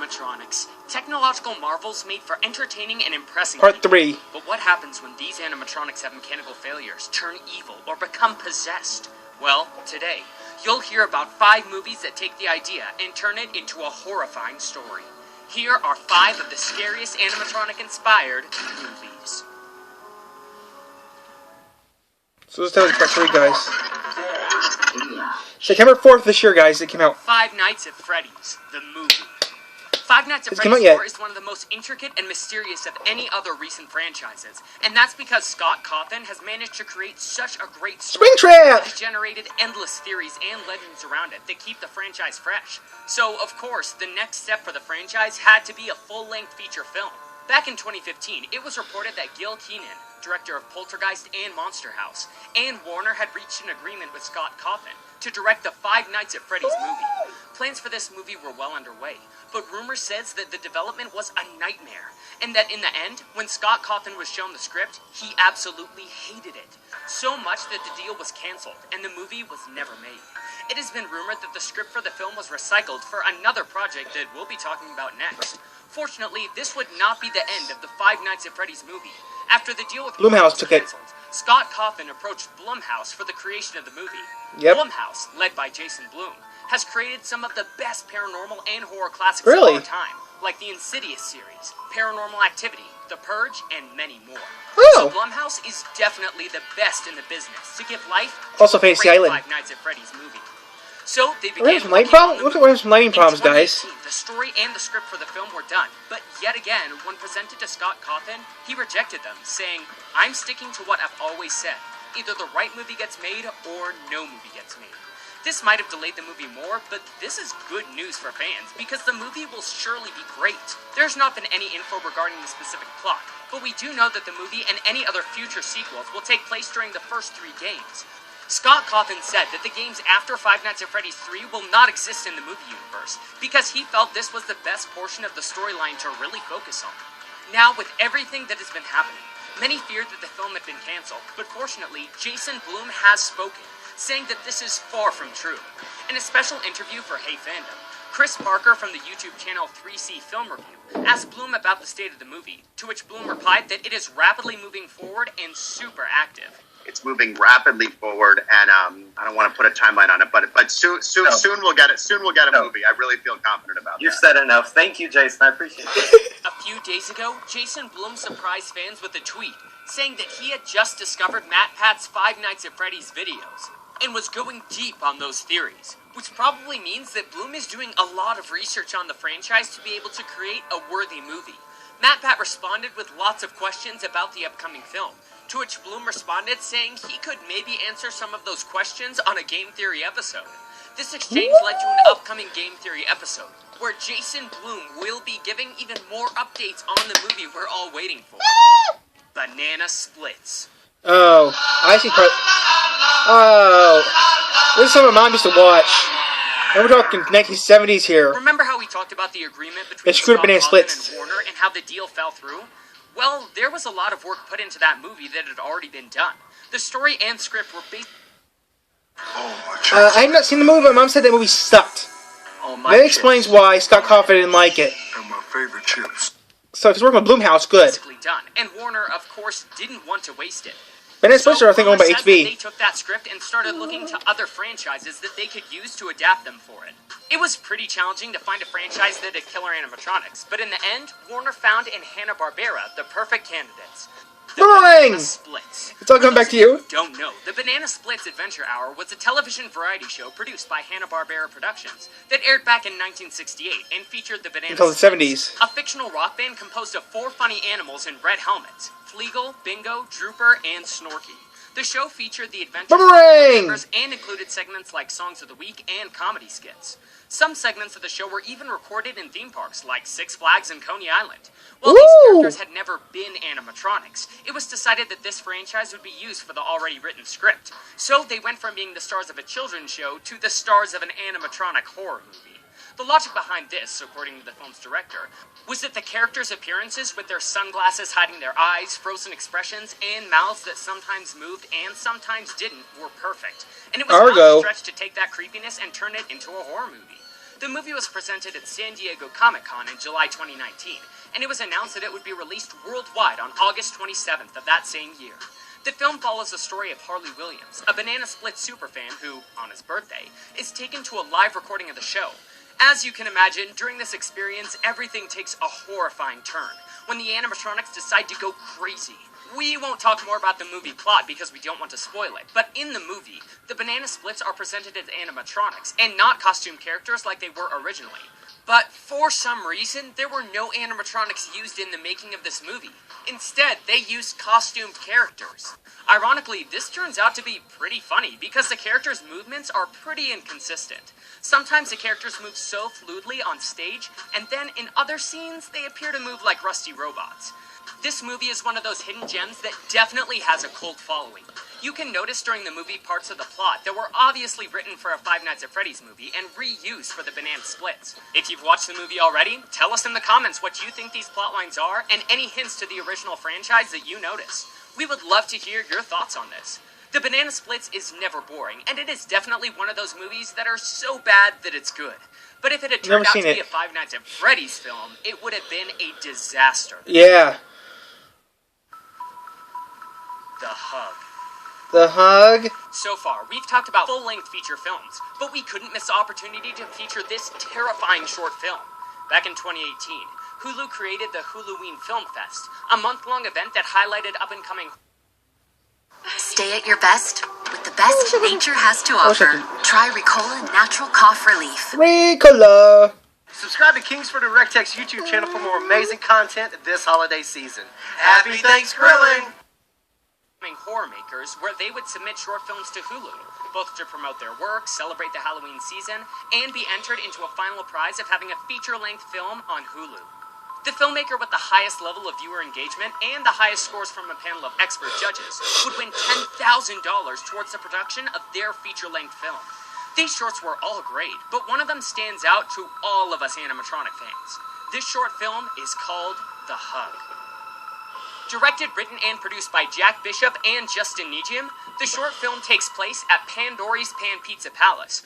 Animatronics. Technological marvels made for entertaining and impressing Part people. 3. But what happens when these animatronics have mechanical failures, turn evil, or become possessed? Well, today, you'll hear about 5 movies that take the idea and turn it into a horrifying story. Here are 5 of the scariest animatronic-inspired movies. So let's tell you part 3, guys. September 4th this year, guys, it came out. Five Nights at Freddy's, the movie. Five Nights at It's come out Freddy's yet. 4 is one of the most intricate and mysterious of any other recent franchises, and that's because Scott Cawthon has managed to create such a great story Springtrap! that has generated endless theories and legends around it that keep the franchise fresh. So, of course, the next step for the franchise had to be a full-length feature film. Back in 2015, it was reported that Gil Kenan, director of Poltergeist and Monster House, and Warner had reached an agreement with Scott Cawthon to direct the Five Nights at Freddy's movie. Plans for this movie were well underway, but rumor says that the development was a nightmare, and that in the end, when Scott Cawthon was shown the script, he absolutely hated it. So much that the deal was cancelled, and the movie was never made. It has been rumored that the script for the film was recycled for another project that we'll be talking about next. Fortunately, this would not be the end of the Five Nights at Freddy's movie. After the deal with Blumhouse took it. canceled, Scott Cawthon approached Blumhouse for the creation of the movie. Yep. Blumhouse, led by Jason Blum, has created some of the best paranormal and horror classics Really? of our time, like the Insidious series, Paranormal Activity, The Purge, and many more. Oh. So Blumhouse is definitely the best in the business to give life to Also a Fantasy great Island. Five Nights at Freddy's movie. So they We're having began some lighting working on problems? the Looks like we're having some lighting movie. problems, In guys. 2018, the story and the script for the film were done, but yet again, when presented to Scott Cawthon, he rejected them, saying, "I'm sticking to what I've always said. Either the right movie gets made, or no movie gets made." This might have delayed the movie more, but this is good news for fans, because the movie will surely be great. There's not been any info regarding the specific plot, but we do know that the movie and any other future sequels will take place during the first 3 games. Scott Cawthon said that the games after Five Nights at Freddy's 3 will not exist in the movie universe, because he felt this was the best portion of the storyline to really focus on. Now, with everything that has been happening, many feared that the film had been cancelled, but fortunately, Jason Blum has spoken, saying that this is far from true. In a special interview for Hey Fandom, Chris Parker from the YouTube channel 3C Film Review asked Blum about the state of the movie, to which Blum replied that it is rapidly moving forward and super active. It's moving rapidly forward, and I don't want to put a timeline on it, but soon we'll get it. Soon we'll get a movie. I really feel confident about You've that. said enough. Thank you, Jason. I appreciate it. A few days ago, Jason Blum surprised fans with a tweet, saying that he had just discovered MatPat's Five Nights at Freddy's videos, and was going deep on those theories, which probably means that Blum is doing a lot of research on the franchise to be able to create a worthy movie. MatPat responded with lots of questions about the upcoming film, to which Blum responded saying he could maybe answer some of those questions on a Game Theory episode. This exchange led to an upcoming Game Theory episode, where Jason Blum will be giving even more updates on the movie we're all waiting for. Banana Splits. Oh, I see part. Oh, this is something my mom used to watch. And we're talking 1970s here. Remember how we talked about the agreement between It's screwed Scott Banana Cawthon Splits. and Warner and how the deal fell through? Well, there was a lot of work put into that movie that had already been done. The story and script were based. I have not seen the movie. My mom said that movie sucked. Oh, my That explains why Scott Cawthon didn't like it. And my favorite chips. So if he's working with Blumhouse, good. Basically done, and Warner, of course, didn't want to waste it. Banana Splits are, I think, owned by Warner said that they HB. took that script and started looking to other franchises that they could use to adapt them for it. It was pretty challenging to find a franchise that had killer animatronics, but in the end, Warner found in Hanna-Barbera the perfect candidates. The Boomerang! Banana Splits. It's all coming back to you. Don't know. The Banana Splits Adventure Hour was a television variety show produced by Hanna-Barbera Productions that aired back in 1968 and featured the Banana Until the Splits, 70s. a fictional rock band composed of 4 funny animals in red helmets: Fleagle, Bingo, Drooper, and Snorky. The show featured the adventures of Boomerang! members and included segments like Songs of the Week and comedy skits. Some segments of the show were even recorded in theme parks like Six Flags and Coney Island. While these Ooh! characters had never been animatronics, it was decided that this franchise would be used for the already written script. So they went from being the stars of a children's show to the stars of an animatronic horror movie. The logic behind this, according to the film's director, was that the characters' appearances with their sunglasses hiding their eyes, frozen expressions, and mouths that sometimes moved and sometimes didn't were perfect. And it was not Argo. a stretch to take that creepiness and turn it into a horror movie. The movie was presented at San Diego Comic-Con in July 2019, and it was announced that it would be released worldwide on August 27th of that same year. The film follows the story of Harley Williams, a Banana Split superfan who, on his birthday, is taken to a live recording of the show. As you can imagine, during this experience, everything takes a horrifying turn when the animatronics decide to go crazy. We won't talk more about the movie plot because we don't want to spoil it, but in the movie, the Banana Splits are presented as animatronics and not costume characters like they were originally. But for some reason, there were no animatronics used in the making of this movie. Instead, they used costumed characters. Ironically, this turns out to be pretty funny because the characters' movements are pretty inconsistent. Sometimes the characters move so fluidly on stage, and then in other scenes, they appear to move like rusty robots. This movie is one of those hidden gems that definitely has a cult following. You can notice during the movie parts of the plot that were obviously written for a Five Nights at Freddy's movie and reused for the Banana Splits. If you've watched the movie already, tell us in the comments what you think these plotlines are and any hints to the original franchise that you notice. We would love to hear your thoughts on this. The Banana Splits is never boring, and it is definitely one of those movies that are so bad that it's good. But if it had turned out to be a Five Nights at Freddy's film, it would have been a disaster. Yeah. The Hug. The Hug? So far, we've talked about full-length feature films, but we couldn't miss the opportunity to feature this terrifying short film. Back in 2018, Hulu created the Huluween Film Fest, a month-long event that highlighted up-and-coming... Stay at your best with the best nature has to offer. Try Ricola Natural Cough Relief. Ricola! Subscribe to Kingsford and Rectex YouTube channel for more amazing content this holiday season. Happy Thanksgrilling! Horror makers, where they would submit short films to Hulu, both to promote their work, celebrate the Halloween season, and be entered into a final prize of having a feature-length film on Hulu. The filmmaker with the highest level of viewer engagement and the highest scores from a panel of expert judges would win $10,000 towards the production of their feature-length film. These shorts were all great, but one of them stands out to all of us animatronic fans. This short film is called The Hug. Directed, written, and produced by Jack Bishop and Justin Niegium, the short film takes place at Pandori's Pan Pizza Palace,